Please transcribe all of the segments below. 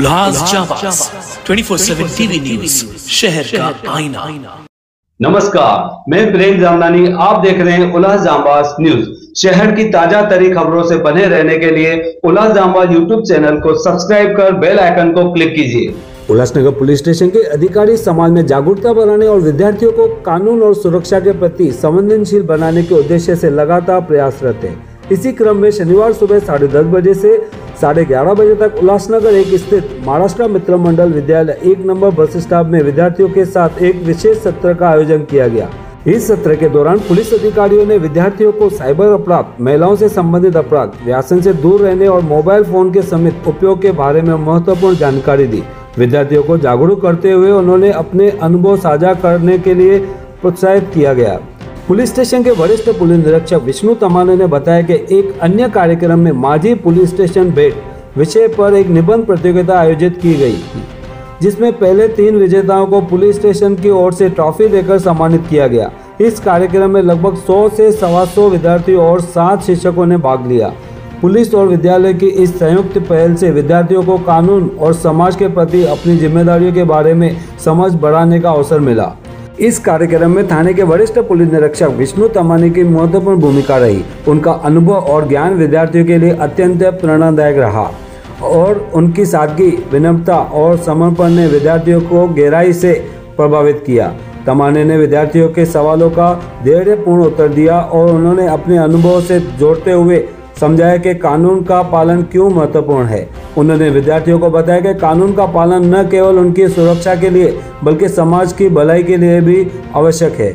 उल्लास 24/7 TV news, शहर का आईना। नमस्कार, मैं प्रेम जामनानी। आप देख रहे हैं उल्लास जांबाज न्यूज। शहर की ताजा तरीन खबरों से बने रहने के लिए उल्लास जांबाज यूट्यूब चैनल को सब्सक्राइब कर बेल आइकन को क्लिक कीजिए। उल्लासनगर पुलिस स्टेशन के अधिकारी समाज में जागरूकता बढ़ाने और विद्यार्थियों को कानून और सुरक्षा के प्रति संवेदनशील बनाने के उद्देश्य से लगातार प्रयासरत है। इसी क्रम में शनिवार सुबह 10:30 बजे से 11:30 बजे तक उल्लासनगर एक स्थित महाराष्ट्र मित्र मंडल विद्यालय 1 नंबर बस स्टॉप में विद्यार्थियों के साथ एक विशेष सत्र का आयोजन किया गया। इस सत्र के दौरान पुलिस अधिकारियों ने विद्यार्थियों को साइबर अपराध, महिलाओं से संबंधित अपराध, व्यसन से दूर रहने और मोबाइल फोन के समेत उपयोग के बारे में महत्वपूर्ण जानकारी दी। विद्यार्थियों को जागरूक करते हुए उन्होंने अपने अनुभव साझा करने के लिए प्रोत्साहित किया गया। पुलिस स्टेशन के वरिष्ठ पुलिस निरीक्षक विष्णु तमाने ने बताया कि एक अन्य कार्यक्रम में माझी पुलिस स्टेशन भेंट विषय पर एक निबंध प्रतियोगिता आयोजित की गई, जिसमें पहले 3 विजेताओं को पुलिस स्टेशन की ओर से ट्रॉफी देकर सम्मानित किया गया। इस कार्यक्रम में लगभग 100 से 125 विद्यार्थियों और 7 शिक्षकों ने भाग लिया। पुलिस और विद्यालय की इस संयुक्त पहल से विद्यार्थियों को कानून और समाज के प्रति अपनी जिम्मेदारियों के बारे में समझ बढ़ाने का अवसर मिला। इस कार्यक्रम में थाने के वरिष्ठ पुलिस निरीक्षक विष्णु तमाने की महत्वपूर्ण भूमिका रही। उनका अनुभव और ज्ञान विद्यार्थियों के लिए अत्यंत प्रेरणादायक रहा और उनकी सादगी, विनम्रता और समर्पण ने विद्यार्थियों को गहराई से प्रभावित किया। तमाने ने विद्यार्थियों के सवालों का धैर्यपूर्ण उत्तर दिया और उन्होंने अपने अनुभव से जोड़ते हुए समझाया कि कानून का पालन क्यों महत्वपूर्ण है। उन्होंने विद्यार्थियों को बताया कि कानून का पालन न केवल उनकी सुरक्षा के लिए बल्कि समाज की भलाई के लिए भी आवश्यक है।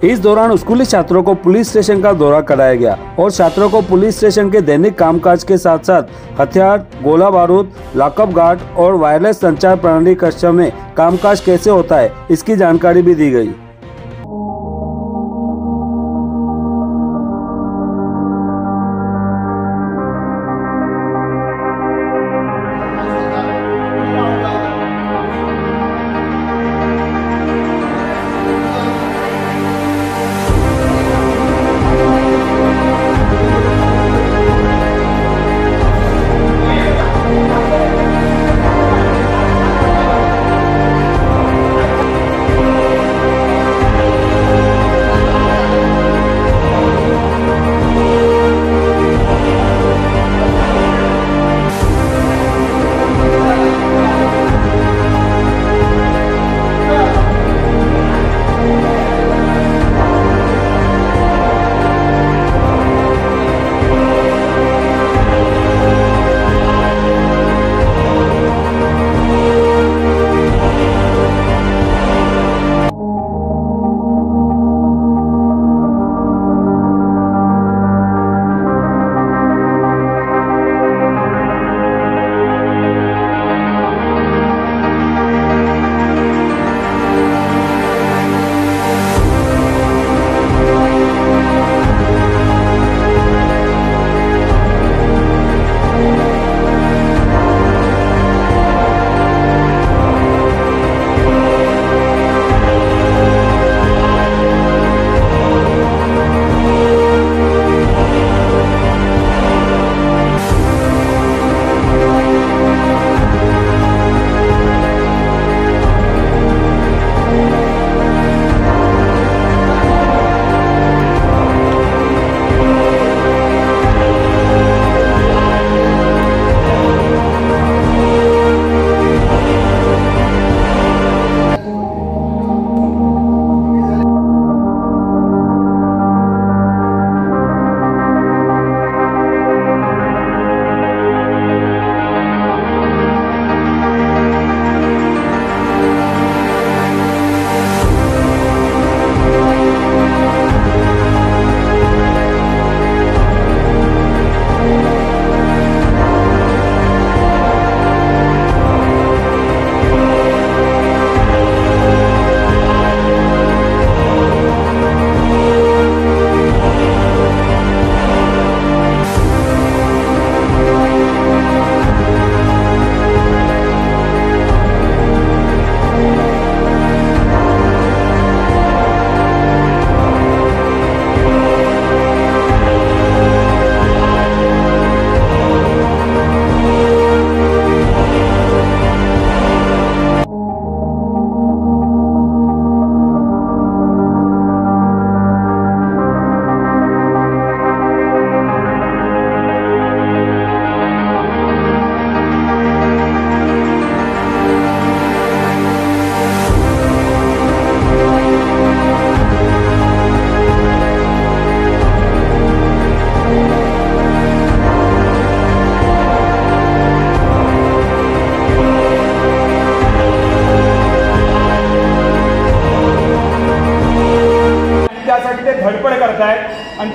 इस दौरान स्कूली छात्रों को पुलिस स्टेशन का दौरा कराया गया और छात्रों को पुलिस स्टेशन के दैनिक कामकाज के साथ साथ हथियार, गोला बारूद, लॉकअप गार्ड और वायरलेस संचार प्रणाली कक्षा में कामकाज कैसे होता है, इसकी जानकारी भी दी गई।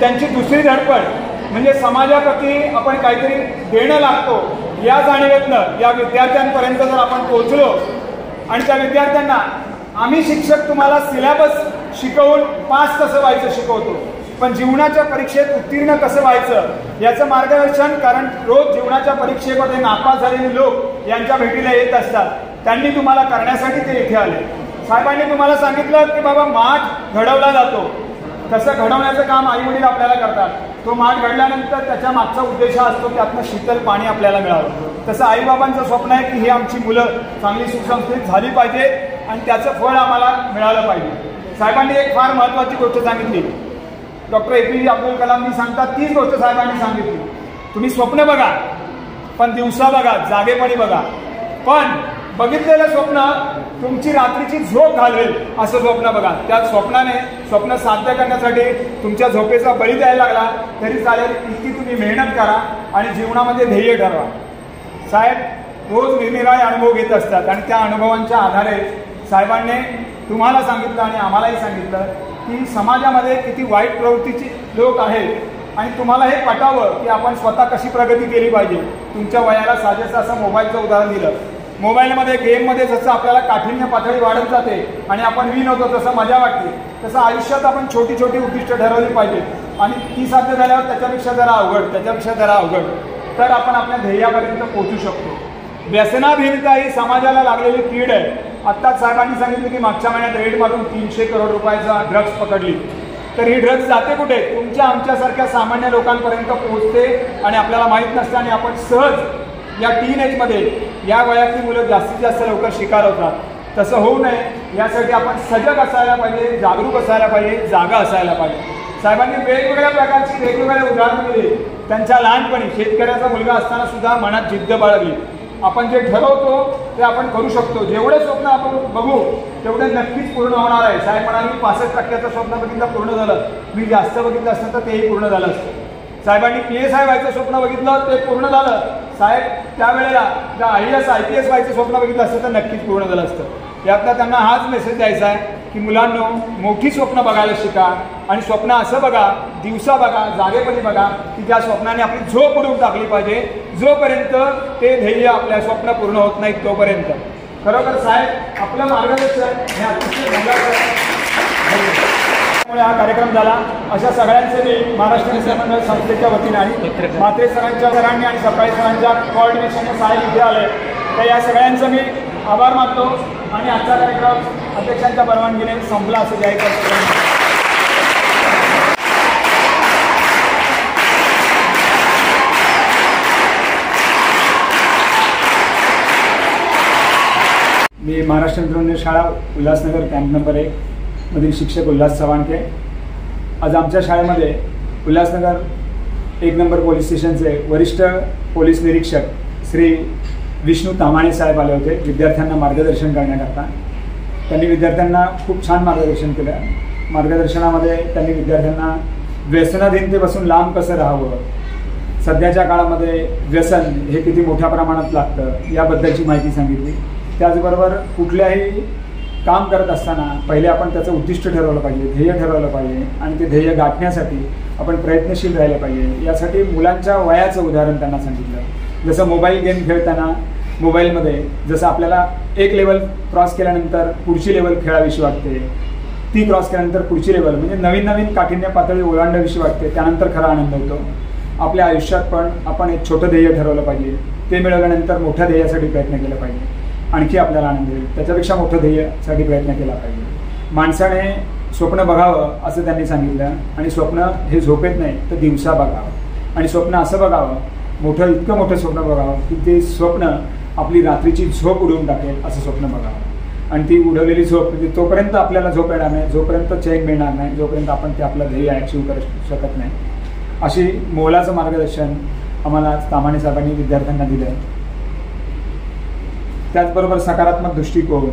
त्यांची दुसरी धडपड म्हणजे समाजाप्रती आपण काहीतरी देणं लागतो या जाणीवेतनं या विद्यार्थ्यांपर्यंत जर आपण पोहोचलो आणि त्या विद्यार्थ्यांना आम्ही शिक्षक तुम्हाला सिलेबस शिकवून पास कसं व्हायचं शिकवतो, पण जीवनाच्या परीक्षेत उत्तीर्ण कसं व्हायचं याचं मार्गदर्शन, कारण रोज जीवनाच्या परीक्षेमध्ये नापास झालेले लोक यांच्या भेटीला येत असतात, त्यांनी तुम्हाला करण्यासाठी ते इथे आले. साहेबांनी तुम्हाला सांगितलं की बाबा माठ घडवला जातो, तसं घडवण्याचं काम आईवडील आपल्याला करतात. तो माठ घडल्यानंतर त्याच्या मागचा उद्देश हा असतो त्यातनं शीतल पाणी आपल्याला मिळावं. तसं आईबाबांचं स्वप्न आहे की ही आमची मुलं चांगली सुसंस्कृत झाली पाहिजे आणि त्याचं फळ आम्हाला मिळालं पाहिजे. साहेबांनी एक फार महत्त्वाची गोष्ट सांगितली, डॉक्टर APJ अब्दुल कलामनी सांगतात तीच गोष्ट साहेबांनी सांगितली, तुम्ही स्वप्न बघा पण दिवसा बघा, जागेपणी बघा, पण बघितलेलं स्वप्न तुमची रात्रीची झोप घालवेल असं स्वप्न बघा. त्या स्वप्न साध्य करण्यासाठी तुमच्या झोपेचा बळी द्यायला लागला तरी चालेल, इतकी तुम्ही मेहनत करा आणि जीवनामध्ये ध्येय ठरवा. साहेब रोज निरनिराळे अनुभव घेत असतात आणि त्या अनुभवांच्या आधारे साहेबांनी तुम्हाला सांगितलं आणि आम्हालाही सांगितलं की समाजामध्ये किती वाईट प्रवृत्तीचे लोक आहेत आणि तुम्हाला हे पटावं की आपण स्वतः कशी प्रगती केली पाहिजे. तुमच्या वयाला साजेसं असं मोबाईलचं उदाहरण दिलं. मोबाईलमध्ये गेममध्ये जसं आपल्याला काठिण्य पातळी वाढत जाते आणि आपण विन होतो तसं मजा वाटते, तसं आयुष्यात आपण छोटी छोटी उद्दिष्ट ठरवली पाहिजे आणि ती साध्य झाल्यावर त्याच्यापेक्षा जरा अवघड तर आपण आपल्या ध्येयापर्यंत पोहोचू शकतो. व्यसनाधीनता ही समाजाला लागलेली कीड आहे. आत्ताच साहेबांनी सांगितलं की मागच्या महिन्यात रेडमधून 300 करोड रुपयाचा ड्रग्ज पकडली. तर ही ड्रग्ज जाते कुठे? तुमच्या आमच्यासारख्या सामान्य लोकांपर्यंत पोहोचते आणि आपल्याला माहीत नसतं आणि आपण सहज या टीनएजमध्ये या वयातली मुलं जास्तीत जास्त लवकर शिकार होतात. तसं होऊ नये यासाठी आपण सजग असायला पाहिजे, जागरूक असायला पाहिजे, जागा असायला पाहिजे. साहेबांनी वेगवेगळ्या प्रकारची वेगवेगळे उदाहरणं दिली. त्यांच्या लहानपणी शेतकऱ्याचा मुलगा असताना सुद्धा मनात जिद्द बाळगली. आपण जे ठरवतो ते आपण करू शकतो. जेवढे स्वप्न आपण बघू तेवढे नक्कीच पूर्ण होणार आहे. साहेब म्हणाले मी 65% स्वप्न बघितलं पूर्ण झालं, मी जास्त बघितलं असतं तर तेही पूर्ण झालं असतं. साहेबांनी PSI व्हायचं स्वप्न बघितलं ते पूर्ण झालं. साहेब त्यावेळेला जर IAS-IPS व्हायचं स्वप्न बघितलं असतं तर नक्कीच पूर्ण झालं असतं. यातला त्यांना हाच मेसेज द्यायचा आहे की मुलांनो मोठी स्वप्न बघायला शिका आणि स्वप्न असं बघा, दिवसा बघा, जागेपणी बघा की त्या स्वप्नाने आपली झोप उडवून टाकली पाहिजे. जोपर्यंत ते ध्येय आपल्या स्वप्न पूर्ण होत नाहीत तोपर्यंत. खरोखर साहेब आपलं मार्गदर्शन हे अतिशय मुळे हा कार्यक्रम झाला. अशा सगळ्यांचे मी महाराष्ट्र मित्रमंडळ संस्थेच्या वतीने आणि म्हात्रे सरांच्या घरांनी आणि सकाळी सरांच्या कोऑर्डिनेशनने साहेब इथे आले तर या सगळ्यांचं मी आभार मानतो आणि आजचा कार्यक्रम अध्यक्षांच्या परवानगीने संपला असं जाहीर करतो. मी महाराष्ट्र मित्रमंडळ शाळा उल्हासनगर कॅम्प नंबर 1 मधील शिक्षक उल्हास चव्हाणके. आज आमच्या शाळेमध्ये उल्हासनगर 1 नंबर पोलीस स्टेशनचे वरिष्ठ पोलीस निरीक्षक श्री विष्णू तामाणे साहेब आले होते विद्यार्थ्यांना मार्गदर्शन करण्याकरता. त्यांनी विद्यार्थ्यांना खूप छान मार्गदर्शन केलं. मार्गदर्शनामध्ये त्यांनी विद्यार्थ्यांना व्यसनाधीनतेपासून लांब कसं राहावं, सध्याच्या काळामध्ये व्यसन हे किती मोठ्या प्रमाणात लागतं याबद्दलची माहिती सांगितली. त्याचबरोबर कुठल्याही काम करत असताना पहिले आपण त्याचं उद्दिष्ट ठरवलं पाहिजे, ध्येय ठरवलं पाहिजे आणि ते ध्येय गाठण्यासाठी आपण प्रयत्नशील राहिलं पाहिजे. यासाठी मुलांच्या वयाचं उदाहरण त्यांना सांगितलं. जसं मोबाईल गेम खेळताना मोबाईलमध्ये जसं आपल्याला एक लेवल क्रॉस केल्यानंतर पुढची लेवल खेळाविषयी वाटते, ती क्रॉस केल्यानंतर पुढची लेवल म्हणजे नवीन नवीन काठिण्य पातळी ओलांडाविषयी वाटते, त्यानंतर खरा आनंद होतो. आपल्या आयुष्यात पण आपण एक छोटं ध्येय ठरवलं पाहिजे, ते मिळवल्यानंतर मोठ्या ध्येयासाठी प्रयत्न केला पाहिजे, आणखी आपल्याला आनंद होईल. त्याच्यापेक्षा मोठं ध्येयासाठी प्रयत्न केला पाहिजे. माणसाने स्वप्न बघावं असं त्यांनी सांगितलं आणि स्वप्न हे झोपेत नाही तर दिवसा बघावं आणि स्वप्न असं बघावं मोठं, इतकं मोठं स्वप्न बघावं की ते स्वप्न आपली रात्रीची झोप उडवून टाकेल असं स्वप्न बघावं. आणि ती उडवलेली झोप म्हणजे तोपर्यंत आपल्याला झोप येणार नाही, जोपर्यंत चैन मिळणार नाही, जोपर्यंत आपण ते आपलं ध्येय अचीव करू शकत नाही. अशी मोलाचं मार्गदर्शन आम्हाला तामाणे साहेबांनी विद्यार्थ्यांना दिलं आहे. त्याचबरोबर सकारात्मक दृष्टिकोन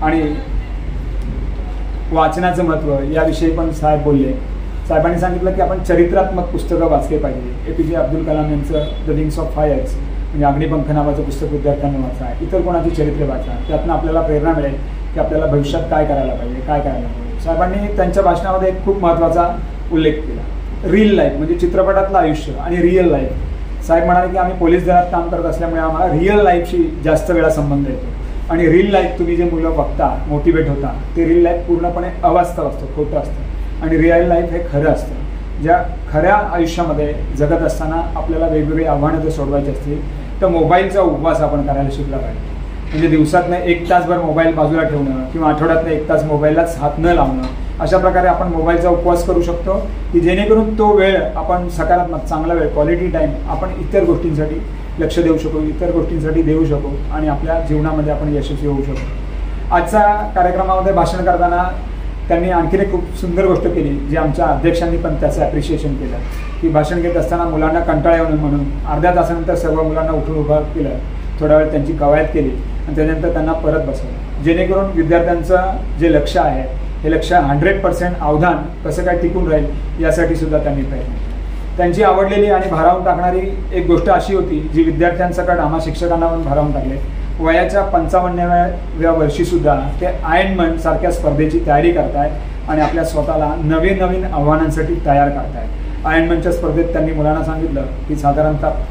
आणि वाचनाचं महत्त्व याविषयी पण साहेब बोलले. साहेबांनी सांगितलं की आपण चरित्रात्मक पुस्तकं वाचले पाहिजे. APJ अब्दुल कलाम यांचं द विंग्स ऑफ फायर्स म्हणजे अग्निपंख नावाचं पुस्तक विद्यार्थ्यांनी वाचा, इतर कोणाची चरित्रे वाचा. त्यातनं आपल्याला प्रेरणा मिळेल की आपल्याला भविष्यात काय करायला पाहिजे, काय करायला पाहिजे. साहेबांनी त्यांच्या भाषणामध्ये एक खूप महत्त्वाचा उल्लेख केला। रील लाईफ म्हणजे चित्रपटातलं आयुष्य आणि रिअल लाईफ। साहेब म्हणाले की आम्ही पोलीस दलात काम करत असल्यामुळे आम्हाला रिअल लाईफशी जास्त वेळा संबंध येतो आणि रील लाईफ तुम्ही जे मुलं बघता मोटिवेट होता ते रील लाईफ पूर्णपणे अवास्तव असतं, खोटं असतं आणि रिअल लाईफ हे खरं असतं। ज्या खऱ्या आयुष्यामध्ये जगत असताना आपल्याला वेगवेगळी आव्हानं जर सोडवायची असतील तर मोबाईलचा उपवास आपण करायला शिकला पाहिजे। म्हणजे दिवसातनं 1 तासभर मोबाईल बाजूला ठेवणं किंवा आठवड्यातनं 1 तास मोबाईललाच हात न लावणं, अशा प्रकारे आपण मोबाईलचा उपवास करू शकतो की जेणेकरून तो वेळ आपण सकारात्मक चांगला वेळ क्वालिटी टाईम आपण इतर गोष्टींसाठी लक्ष देऊ शकू, इतर गोष्टींसाठी देऊ शकू आणि आपल्या जीवनामध्ये आपण यशस्वी होऊ शकू। आजच्या कार्यक्रमामध्ये भाषण करताना त्यांनी आणखीन एक खूप सुंदर गोष्ट केली जी आमच्या अध्यक्षांनी पण त्याचं ॲप्रिशिएशन केलं की भाषण घेत असताना मुलांना कंटाळा येऊ नये म्हणून अर्ध्या तासानंतर सर्व मुलांना उठून उभं केलं, थोडा वेळ त्यांची कवायत केली आणि त्यानंतर त्यांना परत बसवलं, जेणेकरून विद्यार्थ्यांचं जे लक्ष आहे हे लक्ष 100% अवधान कसं काय टिकून राहील यासाठी सुद्धा त्यांनी प्रयत्न केला। त्यांची आवडलेली आणि भारावून टाकणारी एक गोष्ट अशी होती जी विद्यार्थ्यांसकट आम्हा शिक्षकांना पण भारावून टाकले। वयाच्या 55व्या वर्षीसुद्धा ते आयर्नमन सारख्या स्पर्धेची तयारी करतायत आणि आपल्या स्वतःला नवीन नवीन आव्हानांसाठी तयार करतायत। आयर्नमनच्या स्पर्धेत त्यांनी मुलांना सांगितलं की साधारणतः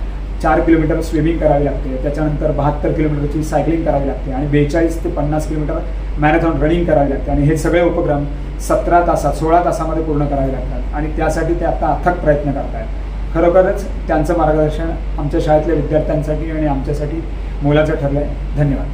4 किलोमीटर स्विमिंग करावी लागते, त्याच्यानंतर 72 किलोमीटरची सायकलिंग करावी लागते आणि 42 ते 50 किलोमीटर मॅरेथॉन रनिंग करावी लागते आणि हे सगळे उपक्रम 17 तासात 16 तासामध्ये पूर्ण करावे लागतात आणि त्यासाठी ते आता अथक प्रयत्न करत आहेत। खरोखरच त्यांचं मार्गदर्शन आमच्या शाळेतल्या विद्यार्थ्यांसाठी आणि आमच्यासाठी मोलाचं ठरलं आहे। धन्यवाद।